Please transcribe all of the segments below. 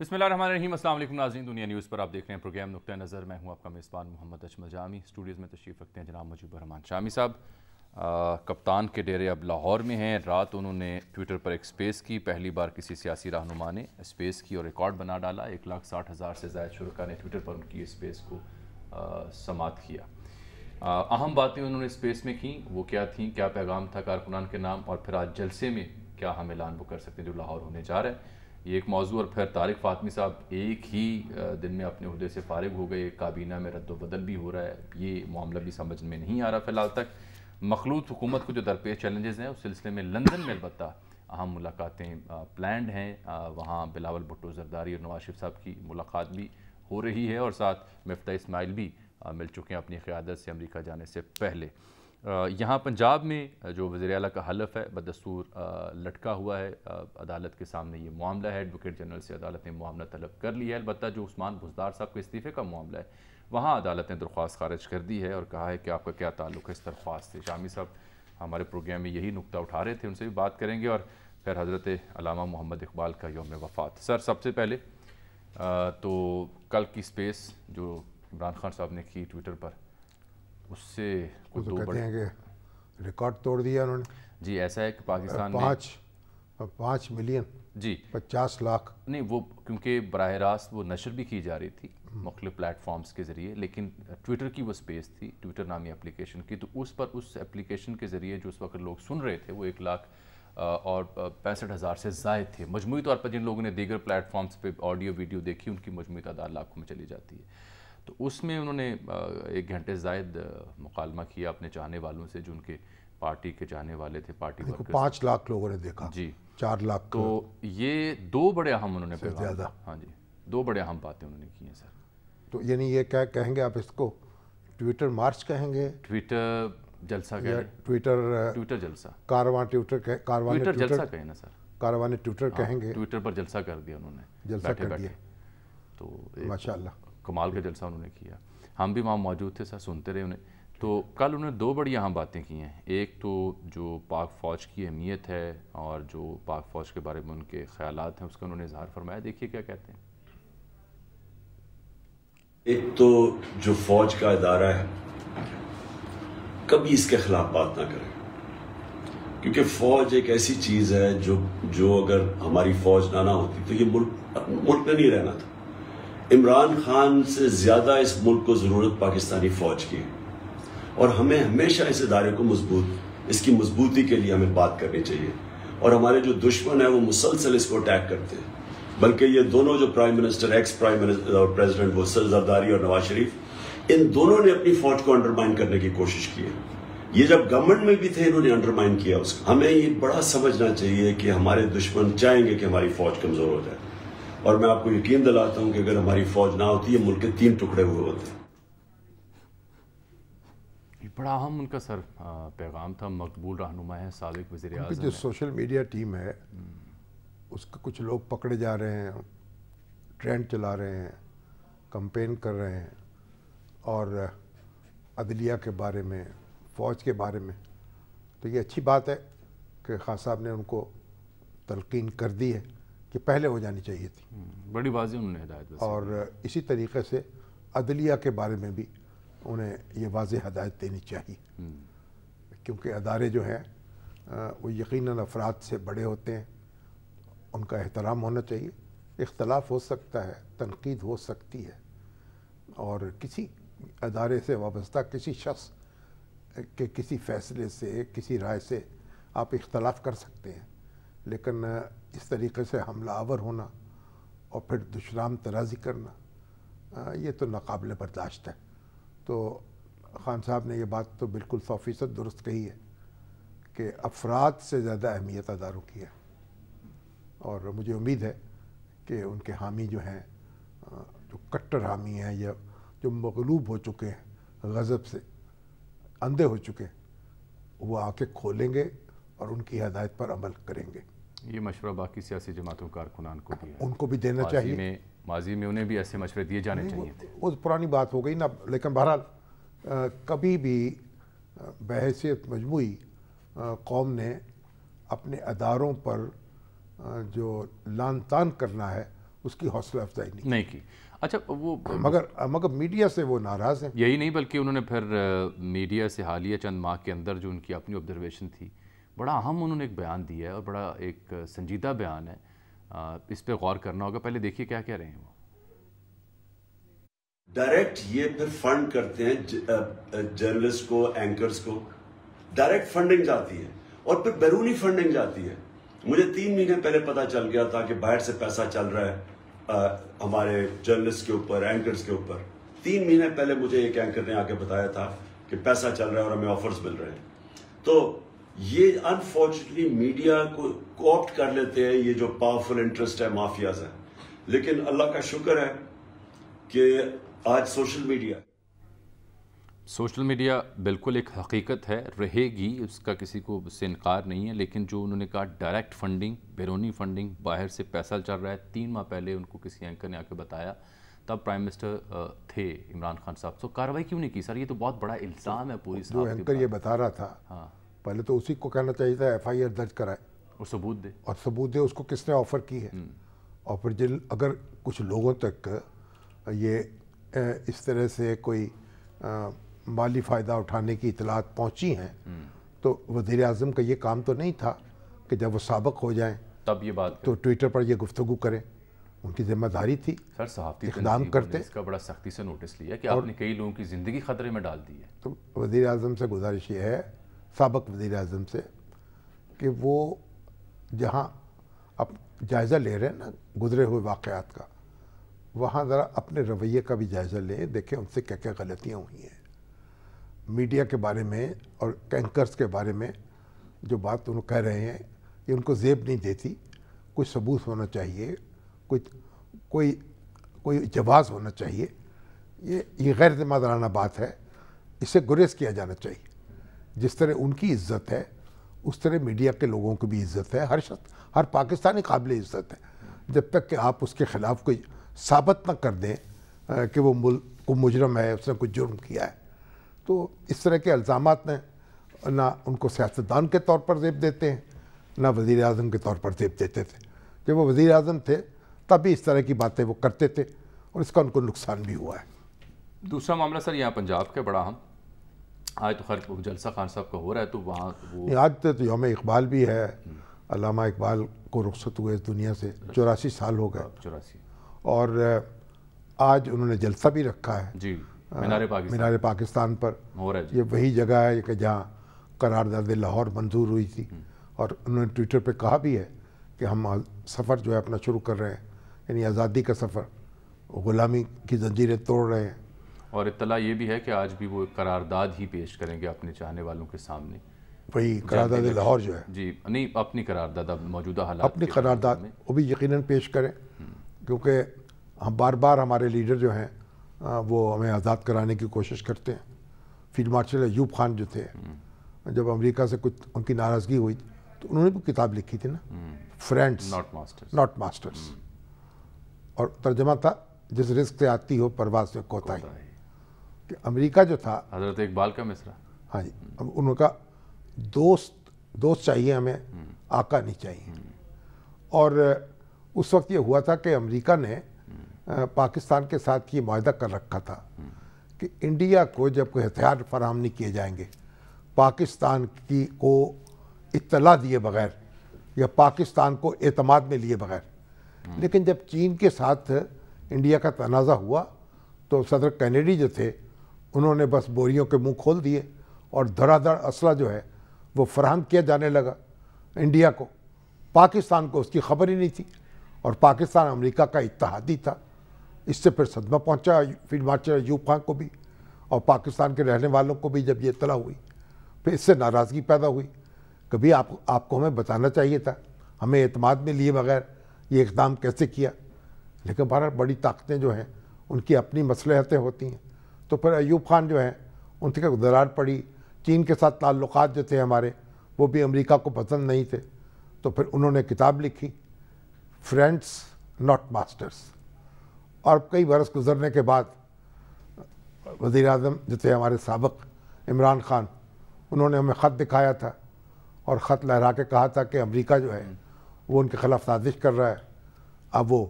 बिस्मिल्लाहिर्रहमानिर्रहीम। अस्सलाम वालेकुम नाज़रीन, दुनिया न्यूज़ पर आप देख रहे हैं प्रोग्राम नुक्ता नज़र। मैं हूं आपका मेज़बान मोहम्मद अजमल जामी। स्टूडियोज़ में तशरीफ़ रखते हैं जनाब मुजीबुर रहमान शामी साहब। कप्तान के डेरे अब लाहौर में हैं। रात उन्होंने ट्विटर पर एक स्पेस की, पहली बार किसी सियासी रहनुमा ने स्पेस की और रिकॉर्ड बना डाला। 1,60,000 से ज़ायद शुरका ने ट्विटर पर उनकी स्पेस को समात किया। अहम बातें उन्होंने स्पेस में की, वो क्या थी, क्या पैगाम था कारकुनान के नाम, और फिर आज जलसे में क्या हम ऐलान वो कर सकते हैं जो लाहौर होने जा रहा है, ये एक मौजू। और फिर तारिक फ़ातमी साहब एक ही दिन में अपने उहदे से फारिग हो गए, काबीना में रद्द-ओ-बदल भी हो रहा है, ये मामला भी समझ में नहीं आ रहा फ़िलहाल तक। मखलूत हुकूमत को जो दरपेश चैलेंजेस हैं उस सिलसिले में लंदन में अलबत्ता अहम मुलाकातें प्लान्ड हैं। वहाँ बिलावल भुट्टो ज़रदारी और नवाज शरीफ साहब की मुलाकात भी हो रही है, और साथ मिफ्ता इस्माइल भी मिल चुके हैं अपनी क़यादत से अमेरिका जाने से पहले। यहाँ पंजाब में जो वज़ीर आला का हलफ है बदस्तूर लटका हुआ है। अदालत के सामने ये मामला है। एडवोकेट जनरल से अदालत ने मुआवना तलब कर लिया है। अलबत्ता जो उस्मान बुज़दार साहब के इस्तीफ़े का मामला है, वहाँ अदालत ने दरख्वास्त खारिज कर दी है और कहा है कि आपका क्या ताल्लुक़ है इस दरख्वास्त से। शामी साहब हमारे प्रोग्राम में यही नुक्ता उठा रहे थे, उनसे भी बात करेंगे। और फिर हज़रत अल्लामा मोहम्मद इकबाल का यौम वफ़ात। सर, सबसे पहले तो कल की स्पेस जो इमरान खान साहब ने की ट्विटर पर, उससे कुछ तो कहते हैं कि रिकॉर्ड तोड़ दिया उन्होंने। जी, ऐसा है कि पाकिस्तान में 5 मिलियन जी 50 लाख नहीं, वो क्योंकि बराह रास्त वो नशर भी की जा रही थी मुख्तलिफ प्लेटफॉर्म्स के ज़रिए, लेकिन ट्विटर की वो स्पेस थी, ट्विटर नामी एप्लीकेशन की, तो उस पर उस एप्लीकेशन के ज़रिए जो उस वक्त लोग सुन रहे थे वो 1,65,000 से ज़ायद थे। मजमूई तौर पर जिन लोगों ने दीगर प्लेटफॉर्म्स पे ऑडियो वीडियो देखी उनकी मजमूई तादाद लाखों में चली जाती है। तो उसमें उन्होंने 1 घंटे ज़ायद मुकालमा किया अपने चाहने वालों से, जो उनके पार्टी के चाहने वाले थे, पार्टी वर्कर्स। 5 लाख लोगों ने देखा जी, 4 लाख। तो ये 2 बड़े अहम उन्होंने ज़्यादा, हाँ जी, 2 बड़े अहम बातें उन्होंने की हैं सर। तो यानी ये क्या कहेंगे आप इसको, ट्विटर मार्च कहेंगे, ट्विटर जलसा कह रहे, ट्विटर जलसा, कारवां ट्विटर जलसा कहे ना सर, कारवां ट्विटर कहेंगे। ट्विटर पर जलसा कर दिया उन्होंने, जलसा कर दिया, तो माशाल्लाह कमाल का जलसा उन्होंने किया। हम भी वहाँ मौजूद थे सर, सुनते रहे उन्हें। तो कल उन्होंने 2 बड़ी अहम बातें की हैं। एक तो जो पाक फ़ौज की अहमियत है और जो पाक फ़ौज के बारे में उनके ख़यालात हैं उसका उन्होंने इज़हार फरमाया। देखिए क्या कहते हैं। एक तो जो फ़ौज का इदारा है कभी इसके खिलाफ बात ना करें, क्योंकि फ़ौज एक ऐसी चीज़ है जो अगर हमारी फ़ौज ना होती तो ये मुल्क में नहीं रहना था। इमरान खान से ज़्यादा इस मुल्क को ज़रूरत पाकिस्तानी फ़ौज की है, और हमें हमेशा इस इदारे को इसकी मजबूती के लिए हमें बात करनी चाहिए। और हमारे जो दुश्मन है वो मुसलसल इसको अटैक करते हैं, बल्कि ये दोनों जो prime minister, ex prime minister और प्रेसिडेंट, वो जरदारी और नवाज शरीफ, इन दोनों ने अपनी फ़ौज को अंडरमाइन करने की कोशिश की है। ये जब गवर्नमेंट में भी थे इन्होंने अंडरमाइन किया उसको। हमें ये बड़ा समझना चाहिए कि हमारे दुश्मन चाहेंगे कि हमारी फ़ौज कमज़ोर हो जाए, और मैं आपको यकीन दिलाता हूं कि अगर हमारी फ़ौज ना होती ये मुल्क के 3 टुकड़े हुए होते। बड़ा अहम उनका सर पैगाम था। मकबूल रहनुमा है, साबिक वज़ीर आज़म। जो सोशल मीडिया टीम है उसके कुछ लोग पकड़े जा रहे हैं, ट्रेंड चला रहे हैं, कंपेन कर रहे हैं, और अदलिया के बारे में, फ़ौज के बारे में। तो ये अच्छी बात है कि खान साहब ने उनको तलकीन कर दी है कि पहले हो जानी चाहिए थी। बड़ी बाजी उन्होंने हिदायत। और इसी तरीके से अदलिया के बारे में भी उन्हें ये वाज़ेह हदायत देनी चाहिए, क्योंकि अदारे जो हैं वो यकीनन अफराद से बड़े होते हैं, उनका एहतराम होना चाहिए। इख्तलाफ हो सकता है, तनकीद हो सकती है, और किसी अदारे से वाबस्ता किसी शख्स के किसी फ़ैसले से, किसी राय से आप इख्तलाफ कर सकते हैं, लेकिन इस तरीके से हमला आवर होना और फिर दुश्मन तराजी करना, ये तो नाकाबिल बर्दाश्त है। तो खान साहब ने ये बात तो बिल्कुल 100% दुरुस्त कही है कि अफराद से ज़्यादा अहमियत अदारों की है, और मुझे उम्मीद है कि उनके हामी जो हैं, जो कट्टर हामी हैं या जो मगलूब हो चुके हैं, गज़ब से अंधे हो चुके हैं, वो आके खोलेंगे और उनकी हदायत पर अमल करेंगे। ये मशवरा बाकी सियासी जमातों कारकुनान को भी है, उनको भी देना चाहिए। माजी में उन्हें भी ऐसे मशवरे दिए जाने चाहिए थे। वो पुरानी बात हो गई ना, लेकिन बहरहाल कभी भी बहैसियत मजमूई कौम ने अपने अदारों पर जो लान तान करना है اس کی حوصلہ افزائی نہیں کی. اچھا وہ مگر میڈیا سے وہ ناراض ہیں. یہی نہیں بلکہ انہوں نے پھر میڈیا سے حالیہ چند ماہ کے اندر جو ان کی اپنی آبزرویشن تھی بڑا اہم انہوں نے ایک بیان دیا ہے اور بڑا ایک سنجیدہ بیان ہے, اس پہ غور کرنا ہوگا. پہلے دیکھیے کیا کہہ رہے ہیں وہ. ڈائریکٹ یہ پھر فنڈ کرتے ہیں جرنلسٹ کو, اینکرز کو, ڈائریکٹ فنڈنگ جاتی ہے اور پھر بیرونی فنڈنگ جاتی ہے. مجھے 3 مہینے پہلے پتا چل گیا تھا کہ باہر سے پیسہ چل رہا ہے ہمارے جرنلسٹ کے اوپر, اینکرز کے اوپر. 3 مہینے پہلے مجھے ایک اینکر نے آ کے بتایا تھا کہ پیسہ چل رہا ہے اور ہمیں آفرز مل رہے ہیں. تو یہ انفارچونیٹلی میڈیا کو کوآپٹ کر لیتے ہیں یہ جو پاورفل انٹرسٹ ہے, مافیاز ہیں. لیکن اللہ کا شکر ہے کہ آج سوشل میڈیا بالکل ایک حقیقت ہے, رہے گی, اس کا کسی کو اس سے انکار نہیں ہے. لیکن جو انہوں نے کہا ڈائریکٹ فنڈنگ, بیرونی فنڈنگ, باہر سے پیسہ چل رہا ہے, 3 ماہ پہلے ان کو کسی اینکر نے آ کے بتایا, تب پرائم منسٹر تھے عمران خان صاحب. تو کارروائی کیوں نہیں کی سر؟ یہ تو بہت بڑا الزام ہے پوری صاحب. جو اینکر یہ بتا رہا تھا, ہاں, پہلے تو اسی کو کہنا چاہیے تھا FIR درج کرائے اور ثبوت دے, اس کو کس نے آفر کی ہے. اور پھر اگر کچھ لوگوں تک یہ اس طرح سے کوئی مالی فائدہ اٹھانے کی اطلاعات پہنچی ہیں تو وزیر اعظم کا یہ کام تو نہیں تھا کہ جب وہ سابق ہو جائیں تب یہ بات تو ٹویٹر پر یہ گفتگو کریں. ان کی ذمہ داری تھی سر, صحافتی اقدام کرتے. اس کا بڑا سختی سے نوٹس لیا کہ آپ نے کئی لوگوں کی زندگی خطرے میں ڈال دی ہے. تو وزیر اعظم سے گزارش یہ ہے, سابق وزیر اعظم سے, کہ وہ جہاں اب جائزہ لے رہے ہیں نا گزرے ہوئے واقعات کا, وہاں ذرا اپنے رویے کا بھی جائزہ لیں, دیکھیں ان سے کیا کیا غلطیاں ہوئی ہیں. میڈیا کے بارے میں اور اینکرز کے بارے میں جو بات انہوں کہہ رہے ہیں یہ ان کو زیب نہیں دیتی. کوئی ثبوت ہونا چاہیے, کوئی جواز ہونا چاہیے. یہ غیر ذمہ دارانہ بات ہے, اسے گریز کیا جانا چاہیے. جس طرح ان کی عزت ہے اس طرح میڈیا کے لوگوں کی بھی عزت ہے. ہر پاکستانی قابل عزت ہے. جب تک کہ آپ اس کے خلاف کوئی ثابت نہ کر دیں کہ وہ کو مجرم ہے, اس نے کوئی جرم کیا ہے, تو اس طرح کے الزامات نے نہ ان کو سیاستدان کے طور پر زیب دیتے ہیں نہ وزیر اعظم کے طور پر زیب دیتے تھے. جب وہ وزیر اعظم تھے تب بھی اس طرح کی باتیں وہ کرتے تھے اور اس کا ان کو نقصان بھی ہوا ہے. دوسرا معاملہ سر یہاں پنجاب کے بڑا اہم, آج تو خیر جلسہ خان صاحب کا ہو رہا ہے, تو وہاں آج تو یوم اقبال بھی ہے. علامہ اقبال کو رخصت ہوئے اس دنیا سے 84 سال ہو گئے. 84. اور آج انہوں نے جلسہ بھی رکھا ہے جی مینار پاکستان پر. یہ وہی جگہ ہے کہ جہاں قرارداد لاہور منظور ہوئی تھی. اور انہوں نے ٹویٹر پہ کہا بھی ہے کہ ہم سفر جو ہے اپنا شروع کر رہے ہیں, یعنی آزادی کا سفر, غلامی کی زنجیریں توڑ رہے ہیں. اور اطلاع یہ بھی ہے کہ آج بھی وہ قرارداد ہی پیش کریں گے اپنے چاہنے والوں کے سامنے. وہی قرارداد لاہور جو ہے, جی نہیں اپنی قرارداد, اب موجودہ حالات اپنی قرارداد وہ بھی یقیناً پیش کریں, کیونکہ ہم بار بار ہمارے لیڈر جو ہیں وہ ہمیں آزاد کرانے کی کوشش کرتے ہیں. فیلڈ مارشل ایوب خان جو تھے, جب امریکہ سے کچھ ان کی ناراضگی ہوئی تو انہوں نے بھی کتاب لکھی تھی نا, فرینڈس ناٹ ماسٹرز, اور ترجمہ تھا جس رزق سے آتی ہو پرواز میں کوتاہی. کہ امریکہ جو تھا, حضرت اقبال کا مصرع, ہاں جی, انہوں کا دوست چاہیے ہمیں, آقا نہیں چاہیے. اور اس وقت یہ ہوا تھا کہ امریکہ نے پاکستان کے ساتھ یہ معاہدہ کر رکھا تھا کہ انڈیا کو جب کوئی ہتھیار فراہم نہیں کیے جائیں گے پاکستان کو اطلاع دیے بغیر یا پاکستان کو اعتماد میں لیے بغیر. لیکن جب چین کے ساتھ انڈیا کا تنازع ہوا تو صدر کینیڈی جو تھے انہوں نے بس بوریوں کے منہ کھول دیے اور دھڑا دھڑ اسلحہ جو ہے وہ فراہم کیا جانے لگا انڈیا کو. پاکستان کو اس کی خبر ہی نہیں تھی, اور پاکستان امریکہ کا اتحادی تھا. اس سے پھر صدمہ پہنچا فیلڈ مارشل ایوب خان کو بھی اور پاکستان کے رہنے والوں کو بھی. جب یہ اطلاع ہوئی پھر اس سے ناراضگی پیدا ہوئی. کبھی آپ کو ہمیں بتانا چاہیے تھا, ہمیں اعتماد میں لیے بغیر یہ اقدام کیسے کیا. لیکن بہرحال بڑی طاقتیں جو ہیں ان کی اپنی مصلحتیں ہوتی ہیں. تو پھر ایوب خان جو ہیں ان کی درار پڑی. چین کے ساتھ تعلقات جو تھے ہمارے وہ بھی امریکہ کو پسند نہیں تھے. تو پھر انہوں نے کتاب لکھی فرینڈس ناٹ ماسٹرز. اور کئی برس گزرنے کے بعد وزیر اعظم جو تھے ہمارے سابق عمران خان, انہوں نے ہمیں خط دکھایا تھا اور خط لہرا کے کہا تھا کہ امریکہ جو ہے وہ ان کے خلاف سازش کر رہا ہے. اب وہ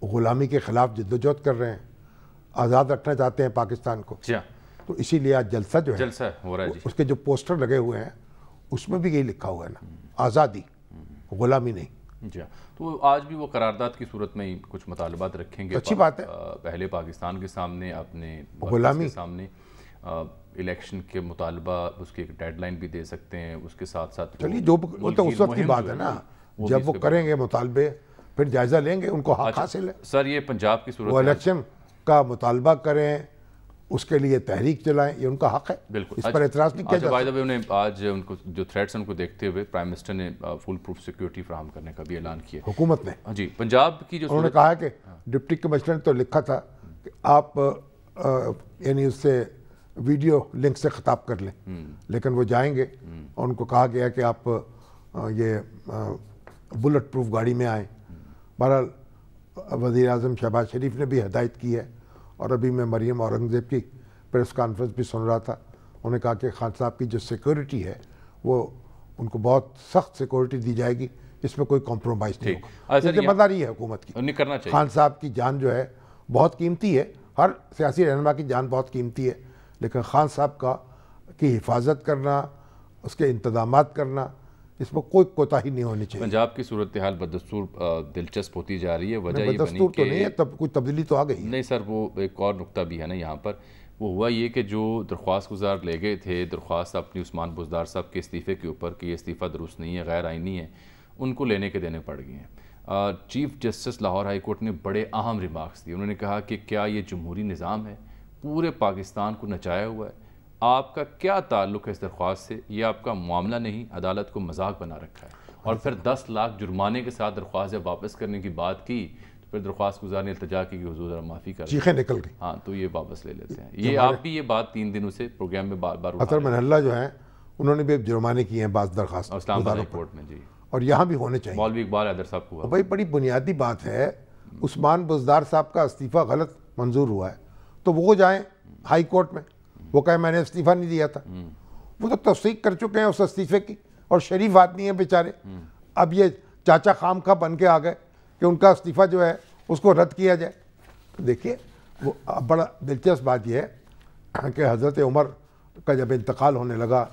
غلامی کے خلاف جدوجہد کر رہے ہیں، آزاد رکھنا چاہتے ہیں پاکستان کو. تو اسی لیے آج جلسہ جو ہے جلسہ ہو رہا ہے جی. اس کے جو پوسٹر لگے ہوئے ہیں اس میں بھی یہی لکھا ہوا ہے نا، آزادی، غلامی نہیں. جی ہاں. تو آج بھی وہ قرارداد کی صورت میں ہی کچھ مطالبات رکھیں گے. اچھی بات ہے. پہلے پاکستان کے سامنے، اپنے غلامی کے سامنے الیکشن کے مطالبہ، اس کی ایک ڈیڈ لائن بھی دے سکتے ہیں. اس کے ساتھ ساتھ چلیے جو وہ تو اس وقت کی بات ہے نا، جب وہ کریں گے مطالبے پھر جائزہ لیں گے، ان کو حق حاصل ہے. سر یہ پنجاب کی صورت وہ الیکشن کا مطالبہ کریں، اس کے لیے تحریک چلائیں، یہ ان کا حق ہے. بالکل. اس پر اعتراض نہیں کیا جا سکتا. آج ان کو جو تھریٹس ان کو دیکھتے ہوئے پرائم منسٹر نے فل پروف سیکیورٹی فراہم کرنے کا بھی اعلان کیا. حکومت نے جی پنجاب کی جو انہوں نے کہا کہ ڈپٹی کمشنر نے تو لکھا تھا کہ آپ یعنی اس سے ویڈیو لنک سے خطاب کر لیں، لیکن وہ جائیں گے اور ان کو کہا گیا کہ آپ یہ بلٹ پروف گاڑی میں آئیں. بہرحال وزیر اعظم شہباز شریف نے بھی ہدایت کی ہے، اور ابھی میں مریم اورنگزیب کی پریس کانفرنس بھی سن رہا تھا. انہوں نے کہا کہ خان صاحب کی جو سیکورٹی ہے وہ ان کو بہت سخت سیکورٹی دی جائے گی، اس میں کوئی کمپرومائز نہیں ہوگا. یہ ذمہ داری ہے حکومت کی. کرنا چاہیے. خان صاحب کی جان جو ہے بہت قیمتی ہے، ہر سیاسی رہنما کی جان بہت قیمتی ہے، لیکن خان صاحب کی حفاظت کرنا، اس کے انتظامات کرنا، اس میں کوئی کوتاہی نہیں ہونی چاہیے. پنجاب کی صورتحال بدستور دلچسپ ہوتی جا رہی ہے. وجہ یہ بدستور تو نہیں ہے، تب کوئی تبدیلی تو آ گئی. نہیں سر، وہ ایک اور نقطہ بھی ہے نا یہاں پر. وہ ہوا یہ کہ جو درخواست گزار لے گئے تھے درخواست اپنی عثمان بزدار صاحب کے استعفے کے اوپر کہ یہ استعفیٰ درست نہیں ہے، غیر آئینی ہے، ان کو لینے کے دینے پڑ گئے ہیں. Chief justice Lahore high court نے بڑے اہم ریمارکس دیے. انہوں نے کہا کہ کیا یہ جمہوری نظام ہے؟ پورے پاکستان کو نچایا ہوا ہے. آپ کا کیا تعلق ہے اس درخواست سے؟ یہ آپ کا معاملہ نہیں، عدالت کو مذاق بنا رکھا ہے. اور پھر 10 لاکھ جرمانے کے ساتھ درخواست واپس کرنے کی بات کی، پھر درخواست گزار نے التجا کی کہ حضور ذرا معافی کر. چیخیں نکل گئی. ہاں تو یہ واپس لے لیتے ہیں. یہ آپ بھی یہ بات 3 دنوں سے پروگرام میں بار بار اطہر من اللہ جو ہیں انہوں نے بھی جرمانے کیے ہیں بعض درخواست اسلام آباد ہائی کورٹ میں. جی. اور یہاں بھی ہونے چاہیے. مولوی اقبال حیدر صاحب کو بھائی بڑی بنیادی بات ہے، عثمان بزدار صاحب کا استعفیٰ غلط منظور ہوا ہے تو وہ جائیں ہائی کورٹ میں، وہ کہیں میں نے استعفیٰ نہیں دیا تھا. وہ تو تصدیق کر چکے ہیں اس استعفے کی، اور شریف آدمی ہیں بیچارے. اب یہ چاچا خام خواہ بن کے آ گئے کہ ان کا استعفیٰ جو ہے اس کو رد کیا جائے. دیکھیے وہ بڑا دلچسپ بات یہ ہے کہ حضرت عمر کا جب انتقال ہونے لگا،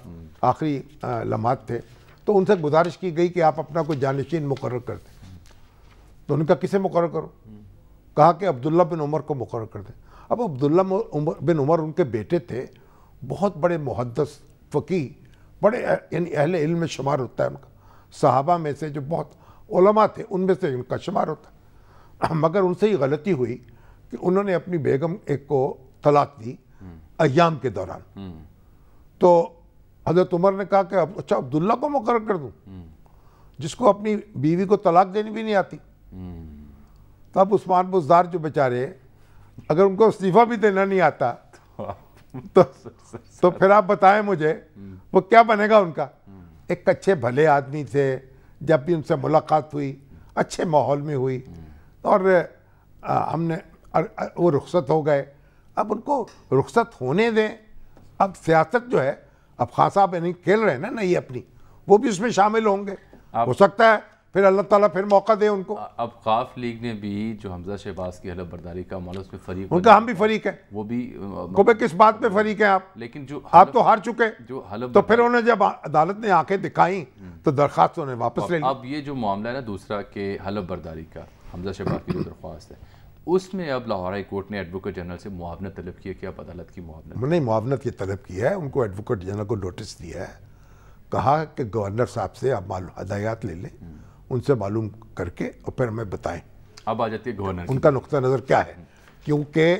آخری لمحات تھے، تو ان سے گزارش کی گئی کہ آپ اپنا کوئی جانشین مقرر کر دیں. تو انہوں نے کہا کسے مقرر کرو؟ کہا کہ عبداللہ بن عمر کو مقرر کر دیں. اب عبداللہ بن عمر ان کے بیٹے تھے، بہت بڑے محدث، فقیہ، بڑے یعنی اہل علم میں شمار ہوتا ہے ان کا. صحابہ میں سے جو بہت علماء تھے ان میں سے ان کا شمار ہوتا ہے. مگر ان سے یہ غلطی ہوئی کہ انہوں نے اپنی بیگم ایک کو طلاق دی ایام کے دوران. تو حضرت عمر نے کہا کہ اچھا عبداللہ کو مقرر کر دوں جس کو اپنی بیوی کو طلاق دینی بھی نہیں آتی. تب عثمان بزدار جو بیچارے، اگر ان کو استعفیٰ بھی دینا نہیں آتا تو پھر آپ بتائیں مجھے وہ کیا بنے گا ان کا. ایک اچھے بھلے آدمی تھے، جب بھی ان سے ملاقات ہوئی اچھے ماحول میں ہوئی، اور ہم نے وہ رخصت ہو گئے. اب ان کو رخصت ہونے دیں. اب سیاست جو ہے، اب خان صاحب نہیں کھیل رہے ہیں نا یہ اپنی، وہ بھی اس میں شامل ہوں گے. ہو سکتا ہے پھر اللہ تعالیٰ پھر موقع دے ان کو. اب قاف لیگ نے بھی جو حمزہ شہباز کی حلف برداری کا معاملہ اس میں فریق، ان کا ہم بھی فریق ہیں. وہ بھی کو کس بات پہ فریق ہیں آپ؟ لیکن جو آپ تو ہار چکے. جو حلف تو پھر انہیں جب عدالت نے آنکھیں دکھائیں تو درخواست انہیں واپس لے لی. اب یہ جو معاملہ ہے نا دوسرا کہ حلف برداری کا، حمزہ شہباز کی جو درخواست ہے، اس میں اب لاہور ہائی کورٹ نے ایڈوکیٹ جنرل سے معاونت طلب کی ہے کہ آپ عدالت کی معاونت نہیں، معاونت کی طلب کی ہے. ان کو ایڈوکیٹ جنرل کو نوٹس دیا ہے، کہا کہ گورنر صاحب سے آپ ہدایات لے لیں، ان سے معلوم کر کے اور پھر ہمیں بتائیں. اب آ جاتی ہے گورنر ان کا نقطہ نظر کیا ہے. کیونکہ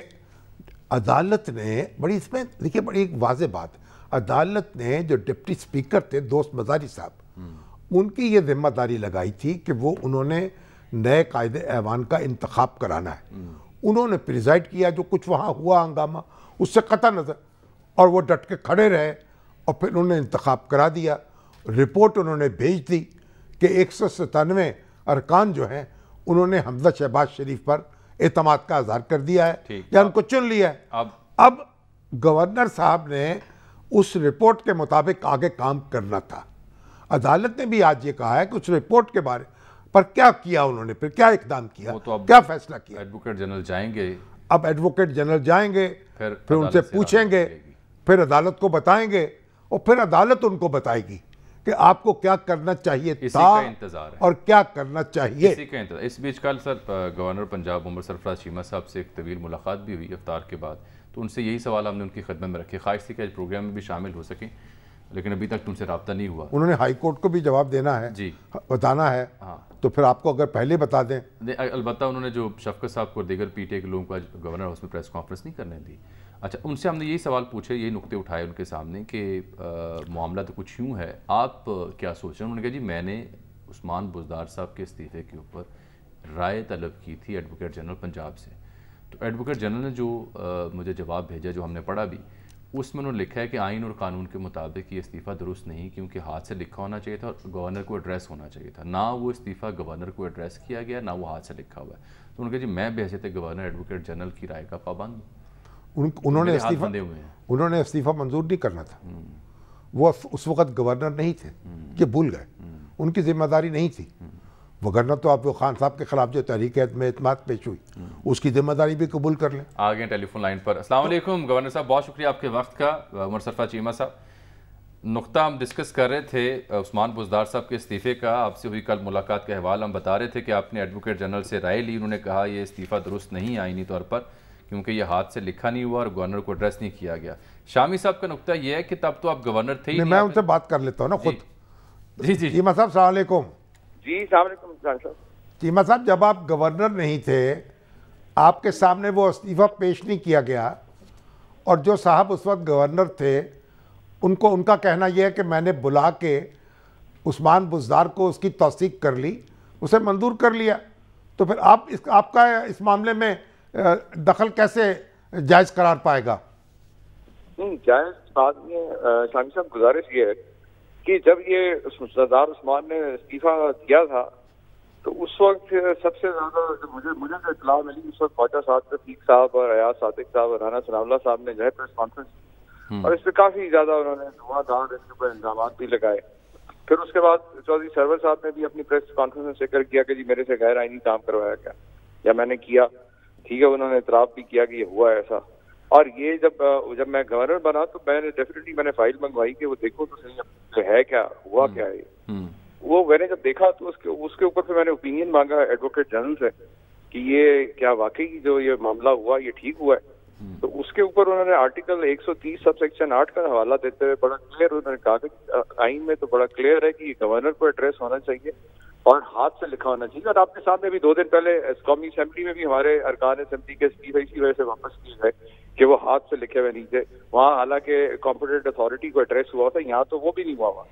عدالت نے بڑی، اس میں دیکھیے بڑی ایک واضح بات، عدالت نے جو ڈپٹی اسپیکر تھے دوست مزاری صاحب، ان کی یہ ذمہ داری لگائی تھی کہ وہ انہوں نے نئے قائد ایوان کا انتخاب کرانا ہے. انہوں نے پریزائڈ کیا، جو کچھ وہاں ہوا ہنگامہ اس سے قطع نظر، اور وہ ڈٹ کے کھڑے رہے اور پھر انہوں نے انتخاب کرا دیا. رپورٹ انہوں نے بھیج دی کہ 197 ارکان جو ہیں انہوں نے حمزہ شہباز شریف پر اعتماد کا اظہار کر دیا ہے یا ان کو چن لیا ہے. اب گورنر صاحب نے اس رپورٹ کے مطابق آگے کام کرنا تھا. عدالت نے بھی آج یہ کہا ہے کہ اس رپورٹ کے بارے पर क्या किया उन्होंने, फिर क्या इकदाम किया, वो तो अब क्या फैसला किया? एडवोकेट जनरल जाएंगे, अब एडवोकेट जनरल जाएंगे, फिर उनसे पूछेंगे, फिर अदालत को बताएंगे और फिर अदालत उनको बताएगी कि आपको क्या करना चाहिए था और क्या करना चाहिए। इसी का इंतजार। इस बीच कल सर गवर्नर पंजाब उमर सरफराज चीमा साहब से एक तवील मुलाकात भी हुई इफ्तार के बाद, तो उनसे यही सवाल हमने उनकी खिदमत में रखे। ख्वाहिश थी कि आज प्रोग्राम में भी शामिल हो सकें, लेकिन अभी तक तुमसे रब्ता नहीं हुआ। उन्होंने हाई कोर्ट को भी जवाब देना है जी, बताना है। हाँ, तो फिर आपको अगर पहले बता दें। अलबत्ता उन्होंने जो शफकत साहब को दीगर पीटीआई के लोगों को आज गवर्नर हाउस में प्रेस कॉन्फ्रेंस नहीं करने दी। अच्छा, उनसे हमने यही सवाल पूछे, यही नुक्ते उठाए उनके सामने कि मामला तो कुछ यूँ है, आप क्या सोच रहे हैं? उन्होंने कहा जी मैंने उस्मान बुज़दार साहब के इस्तीफ़े के ऊपर राय तलब की थी एडवोकेट जनरल पंजाब से। तो एडवोकेट जनरल ने जो मुझे जवाब भेजा, जो हमने पढ़ा भी, उसमें उन्होंने लिखा है कि आइन और कानून के मुताबिक ये इस्तीफ़ा दुरुस्त नहीं, क्योंकि हाथ से लिखा होना चाहिए था और गवर्नर को एड्रेस होना चाहिए था। ना वो इस्तीफ़ा गवर्नर को एड्रेस किया गया, ना वो हाथ से लिखा हुआ है। तो उन्होंने कहा जी मैं बहैसियत गवर्नर एडवोकेट जनरल की राय का पाबंद हूँ। उन्होंने इस्तीफ़ा मंजूर नहीं करना था। वो उस वक्त गवर्नर नहीं थे, ये भूल गए, उनकी जिम्मेदारी नहीं थी। वगरना तो आप वो खान साहब के खिलाफ जो तहरीक में एतमाद पेश हुई, उसकी जिम्मेदारी भी कबूल कर लें। आ गए टेलीफोन लाइन पर। अस्सलाम वालेकुम गवर्नर साहब, बहुत शुक्रिया आपके वक्त का। उमर सरफराज चीमा साहब, नुक्ता हम डिस्कस कर रहे थे उस्मान बुज़दार साहब के इस्तीफ़े का। आपसे हुई कल मुलाकात का अहवाल हम बता रहे थे कि आपने एडवोकेट जनरल से राय ली। उन्होंने कहा ये इस्तीफ़ा दुरुस्त नहीं आईनी तौर पर, क्योंकि ये हाथ से लिखा नहीं हुआ और गवर्नर को एड्रेस नहीं किया गया। शामी साहब का नुक्ता ये है कि तब तो आप गवर्नर थे ही नहीं। मैं उनसे बात कर लेता हूँ ना खुद। जी जी चीमा साहब अस्सलाम वालेकुम। जी अस्सलाम वालेकुम। चीमा साहब, जब आप गवर्नर नहीं थे, आपके सामने वो इस्तीफ़ा पेश नहीं किया गया और जो साहब उस वक्त गवर्नर थे उनको, उनका कहना यह है कि मैंने बुला के उस्मान बुज़दार को उसकी तौसीक कर ली, उसे मंजूर कर लिया। तो फिर आपका इस मामले में दखल कैसे जायज़ करार पाएगा? नहीं, जायज़ बात में शामी साहब गुजारिश ये है कि जब ये सरदार उस्मान ने इस्तीफ़ा दिया था तो उस वक्त सबसे ज़्यादा मुझे जो इत्तला मिली, उस वक्त ख्वाजा साद रफीक साहब और अयाज सादिक साहब और राना सनाउल्लाह साहब ने जो है प्रेस कॉन्फ्रेंस की और इस पर काफ़ी ज़्यादा उन्होंने धुआंधार इसके ऊपर इल्ज़ाम भी लगाए। फिर उसके बाद चौधरी सरवर साहब ने भी अपनी प्रेस कॉन्फ्रेंस में जिक्र किया कि जी मेरे से गैर आईनी काम करवाया गया या मैंने किया। ठीक है, उन्होंने इतराफ़ भी किया कि ये हुआ ऐसा। और ये जब मैं गवर्नर बना तो मैंने फाइल मंगवाई कि वो देखो तो सही है क्या हुआ, क्या है। वो मैंने जब देखा तो उसके ऊपर फिर मैंने ओपिनियन मांगा एडवोकेट जनरल से कि ये क्या वाकई जो ये मामला हुआ ये ठीक हुआ है। तो उसके ऊपर उन्होंने आर्टिकल 130 सब सेक्शन 8 का हवाला देते हुए बड़ा क्लियर उन्होंने कहा कि आइन में तो बड़ा क्लियर है कि गवर्नर को एड्रेस होना चाहिए और हाथ से लिखा होना चाहिए। और आपके सामने भी 2 दिन पहले कौमी असेंबली में भी हमारे अरकान असेंबली के इस्तीफे इसी वजह से वापस किए गए कि वो हाथ से लिखे हुए नीचे, वहाँ हालांकि कॉम्पिटेंट अथॉरिटी को एड्रेस हुआ था, यहाँ तो वो भी नहीं हुआ।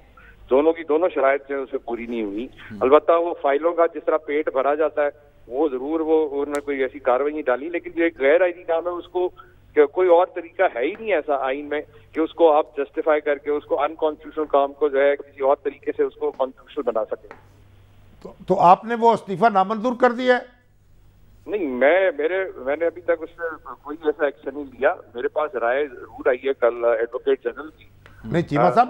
दोनों शराइत जो उससे पूरी नहीं हुई। अलबत्ता वो फाइलों का जिस तरह पेट भरा जाता है वो जरूर वो उन्होंने कोई ऐसी कार्रवाई डाली, लेकिन जो एक गैर आईनी काम है उसको कोई और तरीका है ही नहीं ऐसा आइन में कि उसको आप जस्टिफाई करके उसको अनकॉन्स्टिट्यूशनल काम को जो है किसी और तरीके से उसको कॉन्स्टिट्यूशनल बना सके। तो आपने वो इस्तीफा नामंजूर कर दिया है? नहीं, मैंने अभी तक उस पर कोई ऐसा एक्शन नहीं लिया। मेरे पास राय जरूर आई है कल एडवोकेट जनरल की। नहीं चीमा साहब,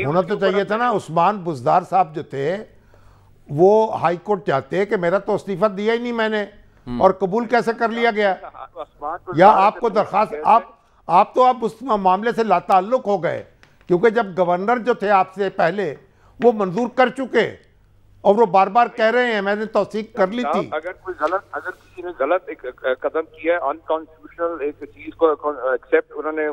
होना तो चाहिए था ना। उस्मान बुज़दार साहब जो थे वो हाई कोर्ट चाहते कि मेरा तो इस्तीफा दिया ही नहीं मैंने, और कबूल कैसे कर लिया गया? या आपको दरखास्त आप तो आप उस मामले से लाताल्लुक हो गए, क्योंकि जब गवर्नर जो थे आपसे पहले वो मंजूर कर चुके और वो बार बार कह रहे हैं मैंने तौसीक कर ली थी। अगर किसी ने गलत एक कदम किया, अनकॉन्स्टिट्यूशनल एक चीज को एक्सेप्ट उन्होंने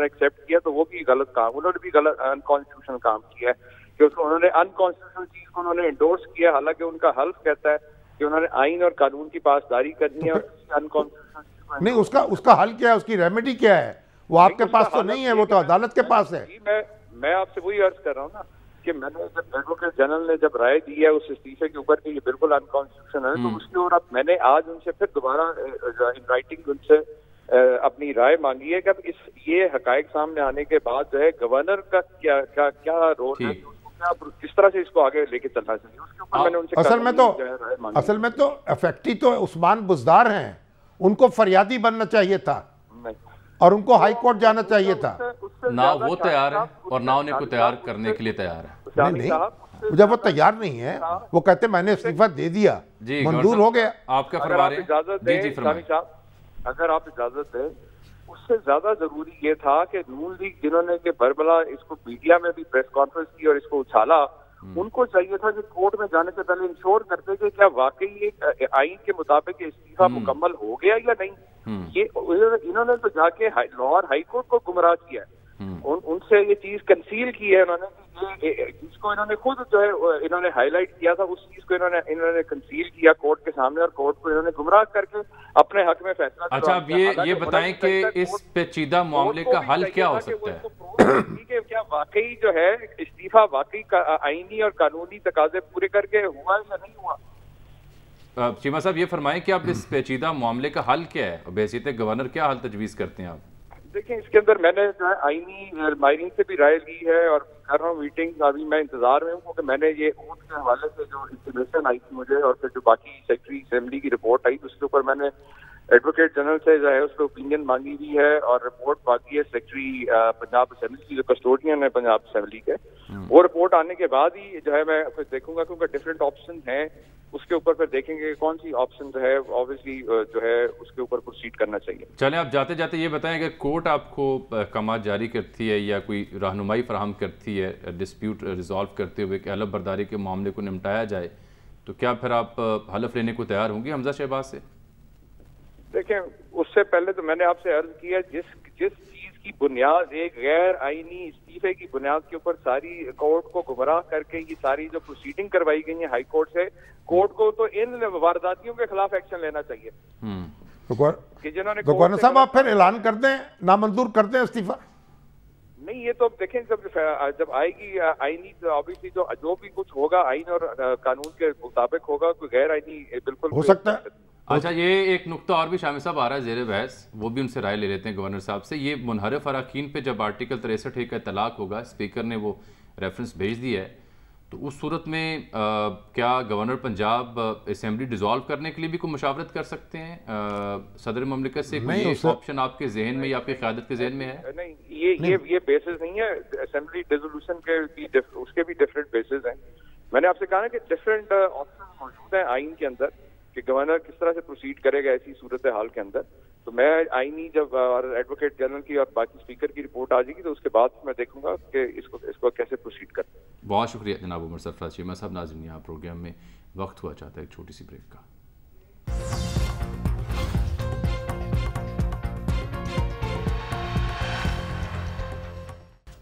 एक्सेप्ट किया तो वो भी गलत काम, उन्होंने भी गलत अनकॉन्स्टिट्यूशनल काम किया है कि उसको उन्होंने अनकॉन्स्टिट्यूशनल चीज को उन्होंने एंडोर्स किया, हालांकि उनका हल्फ कहता है कि उन्होंने आइन और कानून की पासदारी करनी है और अनकॉन्स्टिट्यूशनल नहीं। उसका हल क्या है, उसकी रेमेडी क्या है? वो आपके पास तो नहीं है, वो तो अदालत के पास है। मैं आपसे वही अर्ज कर रहा हूँ ना कि मैंने जब एडवोकेट जनरल ने जब राय दी है उस इस्तीफे के ऊपर कि ये बिल्कुल अनकॉन्स्टिट्यूशनल है, तो उसके और मैंने आज उनसे फिर दोबारा इन राइटिंग उनसे अपनी राय मांगी है कि ये हकायक सामने आने के बाद जो है गवर्नर का क्या रोल है, किस तरह से इसको आगे लेके चलना चाहिए, उसके ऊपर मैंने उनसे असल में तो अफेक्टी तो उस्मान बुज़दार हैं, उनको फरियादी बनना चाहिए था और उनको हाई कोर्ट जाना चाहिए था। ना वो तैयार है और ना उन्हें को तैयार करने के लिए तैयार है। नहीं, जब वो तैयार नहीं है, वो कहते मैंने इस्तीफा दे दिया, मंजूर हो गया। आपका फरमा रहे हैं, इजाजत दें, अगर आप इजाजत दें, उससे ज्यादा जरूरी ये था कि नून लीग जिन्होंने के बरबला इसको मीडिया में भी प्रेस कॉन्फ्रेंस की और इसको उछाला, उनको चाहिए था कि कोर्ट में जाने से पहले इंश्योर करते कि क्या वाकई एक आइन के मुताबिक इस्तीफा मुकम्मल हो गया या नहीं। ये इन्होंने तो जाके लाहौर हाई कोर्ट को गुमराह किया है, उनसे ये चीज कंसील की है उन्होंने, जिसको इन्होंने खुद जो है इन्होंने हाईलाइट किया था, उस चीज को इन्होंने कंसील किया कोर्ट के सामने और कोर्ट को इन्होंने गुमराह करके अपने हक में फैसला। अच्छा, अब ये बताएं कि इस पेचीदा मामले का हल क्या हो सकता है? क्या वाकई जो है इस्तीफा वाकई आईनी और कानूनी तकाजे पूरे करके हुआ या नहीं हुआ? चीमा साहब ये फरमाएं कि अब इस पेचीदा मामले का हल क्या है, बेहसियत गवर्नर क्या हल तजवीज करते हैं आप? देखिए, इसके अंदर मैंने जो है आईनी माहिरीन से भी राय ली है और कर रहा हूँ मीटिंग, अभी मैं इंतजार में हूँ क्योंकि मैंने ये ओथ के हवाले से जो इंफॉर्मेशन आई थी मुझे और फिर जो बाकी सेक्रेटरी असेंबली की रिपोर्ट आई, उसके ऊपर मैंने एडवोकेट जनरल से जो है उसको ओपिनियन मांगी हुई है और रिपोर्ट बाकी है सेक्रेटरी पंजाब असेंबली की, जो कस्टोडियन है पंजाब असेंबली के। वो रिपोर्ट आने के बाद ही जो है मैं फिर देखूंगा, क्योंकि डिफरेंट ऑप्शन हैं, उसके ऊपर फिर देखेंगे कौन सी ऑप्शन जो है ऑब्वियसली जो है उसके ऊपर प्रोसीड करना चाहिए। चलें, आप जाते जाते ये बताएं कि कोर्ट आपको अहकाम जारी करती है या कोई रहनुमाई फराहम करती है डिस्प्यूट रिजॉल्व करते हुए कि हलफ बर्दारी के मामले को निपटाया जाए, तो क्या फिर आप हलफ लेने को तैयार होंगे हमजा शहबाज से? देखें, उससे पहले तो मैंने आपसे अर्ज किया, जिस चीज की बुनियाद एक गैर आईनी इस्तीफे की बुनियाद के ऊपर सारी कोर्ट को गुमराह करके ये सारी जो प्रोसीडिंग करवाई गई है हाई कोर्ट से, कोर्ट को तो इन वारदातियों के खिलाफ एक्शन लेना चाहिए। तो गवर्नर साहब आप फिर ऐलान कर दें, नामंजूर कर दें इस्तीफा? नहीं, ये तो देखें जब आएगी आईनी तो ऑब्वियसली जो भी कुछ होगा आइन और कानून के मुताबिक होगा, कोई गैर आईनी बिल्कुल हो सकता है। अच्छा, ये एक नुक्ता और भी शामिल साहब आ रहा है ज़ेरे बहस, वो भी उनसे राय ले लेते हैं गवर्नर साहब से। ये मुनहरफ अरकान पे जब आर्टिकल 63 का तलाक होगा, स्पीकर ने वो रेफरेंस भेज दिया है, तो उस सूरत में क्या गवर्नर पंजाब असेंबली डिसॉल्व करने के लिए भी कोई मुशावरत कर सकते हैं सदर ममलिकत से? कोई ऑप्शन आपके जहन में या आपकी क़यादत के जहन में है? नहीं, ये बेसिस नहीं है असेंबली डिसोल्यूशन के, उसके भी डिफरेंट बेसिस हैं। मैंने आपसे कहा ना कि डिफरेंट ऑप्शन मौजूद हैं आइन के अंदर कि गवर्नर किस तरह से प्रोसीड करेगा ऐसी सूरत हाल के अंदर। तो मैं आईनी जब एडवोकेट जनरल की और बाकी स्पीकर की रिपोर्ट आ जाएगी तो उसके बाद मैं देखूंगा कि इसको कैसे प्रोसीड करते हैं। बहुत शुक्रिया जनाब उमर सरफराज चीमा साहब। नाज़रीन, यहाँ प्रोग्राम में वक्त हुआ चाहता है एक छोटी सी ब्रेक का।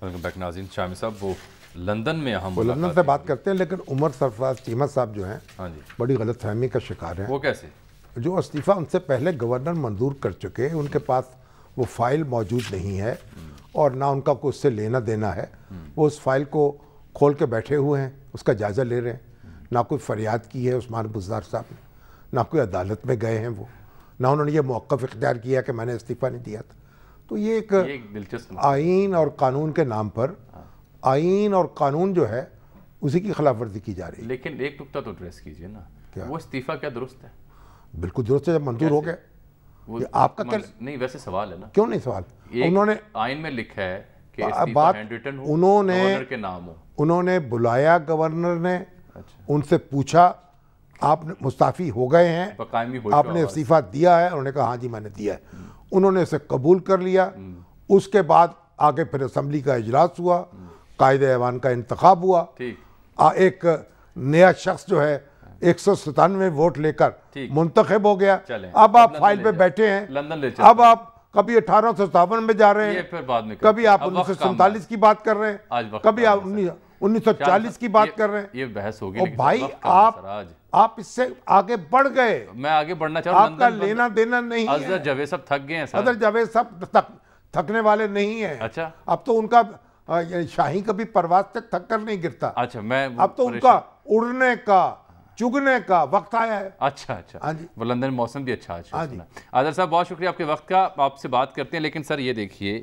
वेलकम बैक नाज़रीन। शामी साहब, वो लंदन में हम लंदन से बात करते हैं, लेकिन उमर सरफराज चीमा साहब जो हैं, हाँ जी, बड़ी गलतफहमी का शिकार हैं। वो कैसे? जो इस्तीफ़ा उनसे पहले गवर्नर मंजूर कर चुके हैं, उनके पास वो फाइल मौजूद नहीं है और ना उनका कोई उससे लेना देना है। वो उस फाइल को खोल के बैठे हुए हैं, उसका जायज़ा ले रहे हैं। ना कोई फरियाद की है उस्मान बुज़दार साहब ने, ना कोई अदालत में गए हैं वो, ना उन्होंने ये मौक़िफ़ इख्तियार किया कि मैंने इस्तीफ़ा नहीं दिया था। तो ये एक दिलचस्प आइन और कानून के नाम पर आइन और कानून जो है उसी की खिलाफ वर्जी की जा रही है। लेकिन एक नुकता तो एड्रेस कीजिए ना, क्या? वो इस्तीफा क्या दुरुस्त है? बिल्कुल दुरुस्त है, जब मंजूर हो गया। आपका क्या नहीं, वैसे सवाल है ना, क्यों नहीं सवाल? उन्होंने आइन में लिखा है कि बात हैंडरिटन हो, उन्होंने गवर्नर के नाम हो। उन्होंने बुलाया गवर्नर ने, उनसे पूछा आप मुस्ताफ़ी हो गए हैं, आपने इस्तीफा दिया है? उन्होंने कहा हाँ जी मैंने दिया है। उन्होंने इसे कबूल कर लिया। उसके बाद आगे फिर असेंबली का इजलास हुआ, कायदे ऐवान का इंतखाब हुआ, एक नया शख्स जो है 197 वोट लेकर मुंतखब हो गया। अब आप फाइल पे बैठे हैं, लंदन अब आप कभी 1857 में जा रहे हैं, फिर बाद में कभी आप 1947 की बात कर रहे हैं, कभी आप 1940 की बात कर रहे हैं। ये बहस होगी भाई, आप इससे आगे बढ़ गए। मैं आगे बढ़ना चाहूँ, आपका लेना देना नहीं है। अजहर जावेद सब थक गए हैं। अजहर जावेद सब थकने वाले नहीं है। अच्छा, अब तो उनका शाही कभी परवाज से थक कर नहीं गिरता। अच्छा, मैं अब तो उनका उड़ने का चुगने का वक्त आया है। अच्छा, हाँ जी, वो लंदन मौसम भी अच्छा है। हाँ जी। आदर साहब, बहुत शुक्रिया आपके वक्त का। आपसे बात करते हैं, लेकिन सर ये देखिए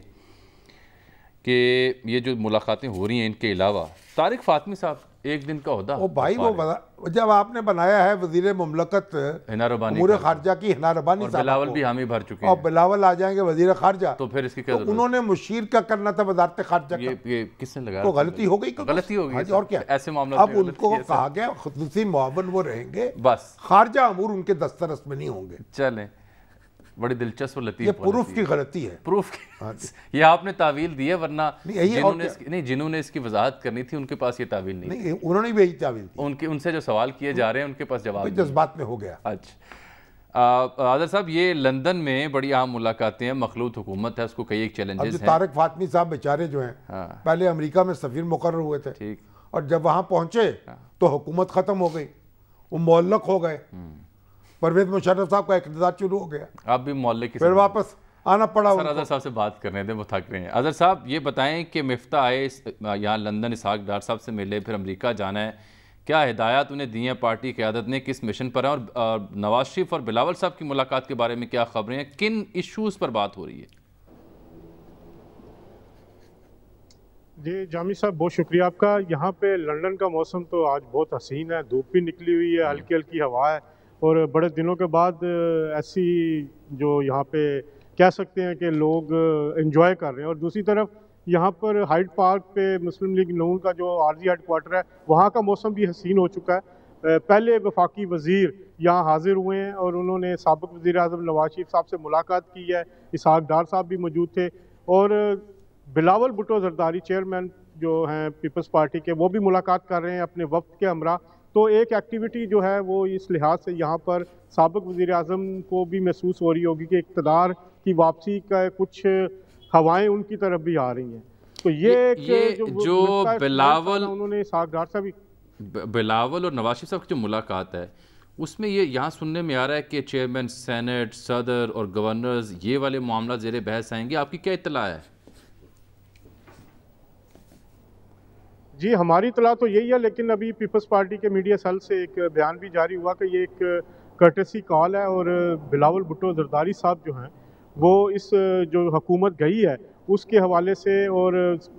कि ये जो मुलाकातें हो रही हैं, इनके अलावा तारिक फातमी साहब ایک دن کا عہدہ. وہ بھائی وہ جب آپ نے بنایا ہے وزیر مملکت امور خارجہ کی ہنا ربانی صاحب، بلاول بھی حامی بھر چکے ہیں اور بلاول آ جائیں گے وزیر خارجہ، تو پھر اس کی کیا ضرورت؟ انہوں نے مشیر کا کرنا تھا وزارت خارجہ کا. یہ کس نے لگا؟ تو غلطی ہو گئی، غلطی ہو گئی اور کیا ایسے معاملات اب ان کو کہا گیا خصوصی معاون وہ رہیں گے، بس خارجہ امور ان کے دسترس میں نہیں ہوں گے. چلیں، بڑی دلچسپ اور لطیف. یہ پروف کی غلطی ہے. پروف کی یہ آپ نے تعویل دی ہے، ورنہ جنہوں نے اس کی وضاحت کرنی تھی ان کے پاس یہ تعویل نہیں. انہوں نے بھی یہی تعویل دی. ان سے جو سوال کیے جا رہے ہیں ان کے پاس جواب جذبات میں ہو گیا. اچھا عادل صاحب، یہ لندن میں بڑی عام ملاقاتیں ہیں، مخلوط حکومت ہے، اس کو کئی ایک چیلنجز ہیں. طارق فاطمی صاحب بیچارے جو ہیں پہلے امریکہ میں سفیر مقرر ہوئے تھے، اور جب وہاں پہنچے تو حکومت ختم ہو گئی، وہ معلق ہو گئے. پرویز مشرف صاحب کا اقتدار شروع ہو گیا، آپ بھی معلق کی پھر واپس آنا پڑا. سر اظہر صاحب سے بات کرنے دیں، وہ تھک رہے ہیں. اظہر صاحب یہ بتائیں کہ مفتاح آئے یہاں لندن، اسحاق ڈار صاحب سے ملے، پھر امریکہ جانا ہے، کیا ہدایات انہیں دی ہیں پارٹی قیادت نے، کس مشن پر ہیں، اور نواز شریف اور بلاول صاحب کی ملاقات کے بارے میں کیا خبریں ہیں، کن ایشوز پر بات ہو رہی ہے؟ جی جامی صاحب بہت شکریہ آپ کا. یہاں پہ لندن کا موسم تو آج بہت حسین ہے، دھوپ بھی نکلی ہوئی ہے، ہلکی ہلکی ہوا ہے، اور بڑے دنوں کے بعد ایسی جو یہاں پہ کہہ سکتے ہیں کہ لوگ انجوائے کر رہے ہیں. اور دوسری طرف یہاں پر ہائیڈ پارک پہ مسلم لیگ نون کا جو عارضی ہیڈ کوارٹر ہے، وہاں کا موسم بھی حسین ہو چکا ہے. پہلے وفاقی وزیر یہاں حاضر ہوئے ہیں اور انہوں نے سابق وزیر اعظم نواز شریف صاحب سے ملاقات کی ہے. اسحاق ڈار صاحب بھی موجود تھے، اور بلاول بھٹو زرداری چیئرمین جو ہیں پیپلز پارٹی کے، وہ بھی ملاقات کر رہے ہیں اپنے وفد کے ہمراہ. تو ایک ایکٹیویٹی جو ہے وہ اس لحاظ سے یہاں پر سابق وزیر اعظم کو بھی محسوس ہو رہی ہوگی کہ اقتدار کی واپسی کا کچھ ہوائیں ان کی طرف بھی آ رہی ہیں. تو یہ جو بلاول انہوں نے اسحاق ڈار صاحب بلاول اور نواز شریف صاحب کی جو ملاقات ہے اس میں یہ یہاں سننے میں آ رہا ہے کہ چیئرمین سینٹ، صدر اور گورنرز یہ والے معاملات زیر بحث آئیں گے. آپ کی کیا اطلاع ہے؟ جی ہماری اطلاع تو یہی ہے، لیکن ابھی پیپلز پارٹی کے میڈیا سیل سے ایک بیان بھی جاری ہوا کہ یہ ایک کرٹسی کال ہے، اور بلاول بھٹو زرداری صاحب جو ہیں وہ اس جو حکومت گئی ہے اس کے حوالے سے، اور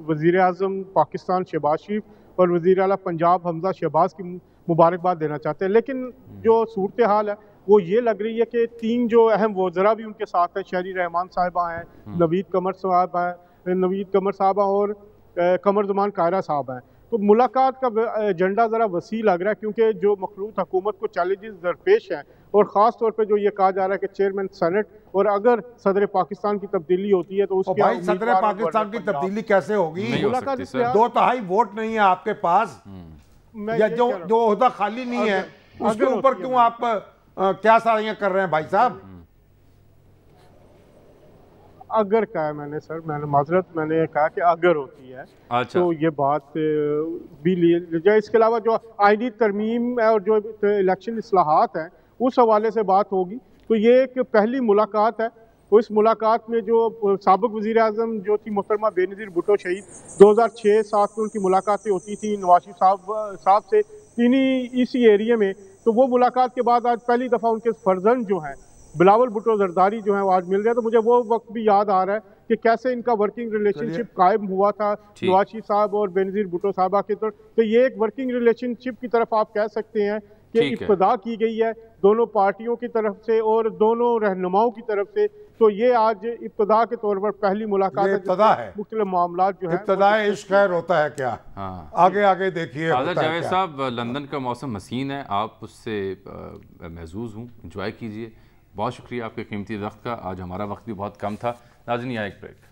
وزیر اعظم پاکستان شہباز شریف اور وزیر اعلیٰ پنجاب حمزہ شہباز کی مبارکباد دینا چاہتے ہیں. لیکن جو صورتحال ہے وہ یہ لگ رہی ہے کہ تین جو اہم وزراء بھی ان کے ساتھ ہیں، شہری رحمان صاحبہ ہیں، نوید قمر صاحبہ اور قمر زمان قاہرہ صاحب ہیں. تو ملاقات کا ایجنڈا ذرا وسیع لگ رہا ہے، کیونکہ جو مخلوط حکومت کو چیلنجز درپیش ہیں، اور خاص طور پہ جو یہ کہا جا رہا ہے کہ چیئرمین سینٹ، اور اگر صدر پاکستان کی تبدیلی ہوتی ہے تو اس کے بھائی صدر پاکستان کی تبدیلی کیسے ہوگی؟ 2/3 ووٹ نہیں ہے آپ کے پاس، یا جو عہدہ خالی نہیں ہے اس کے اوپر کیوں آپ کیا ساریاں کر رہے ہیں بھائی صاحب؟ اگر کہا ہے میں نے میں نے کہا کہ اگر ہوتی ہے تو یہ بات بھی لی جائے. اس کے علاوہ جو آئینی ترمیم ہے اور جو الیکشن اصلاحات ہیں اس حوالے سے بات ہوگی. تو یہ ایک پہلی ملاقات ہے. تو اس ملاقات میں جو سابق وزیر اعظم جو تھی محترمہ بے نظیر بھٹو شہید، 2006-07 میں ان کی ملاقاتیں ہوتی تھیں نواز شریف صاحب سے اسی ایریے میں. تو وہ ملاقات کے بعد آج پہلی دفعہ ان کے فرزند جو ہیں بلاول بھٹو زرداری جو ہیں وہ آج مل رہے ہیں. تو مجھے وہ وقت بھی یاد آ رہا ہے کہ کیسے ان کا ورکنگ ریلیشن شپ قائم ہوا تھا نواز شریف صاحب اور بے نظیر بھٹو صاحبہ کی طرف. تو یہ ایک ورکنگ ریلیشن شپ کی طرف آپ کہہ سکتے ہیں کہ ابتدا کی گئی ہے دونوں پارٹیوں کی طرف سے اور دونوں رہنماؤں کی طرف سے. تو یہ آج ابتدا کے طور پر پہلی ملاقات ہے. مختلف معاملات جو ہیں ابتدا عشق خیر ہوتا ہے کیا؟ آگے دیکھیے. جاوید صاحب لندن کا موسم حسین ہے، آپ اس سے محظوظ ہوں، انجوائے کیجئے. بہت شکریہ آپ کے قیمتی وقت کا. آج ہمارا وقت بھی بہت کم تھا. ناظرین ایک بریک.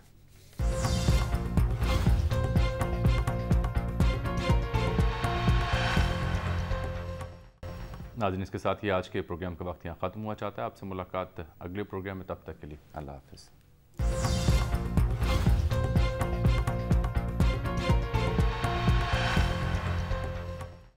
ناظرین اس کے ساتھ ہی آج کے پروگرام کا وقت یہاں ختم ہوا چاہتا ہے. آپ سے ملاقات اگلے پروگرام میں، تب تک کے لیے اللہ حافظ.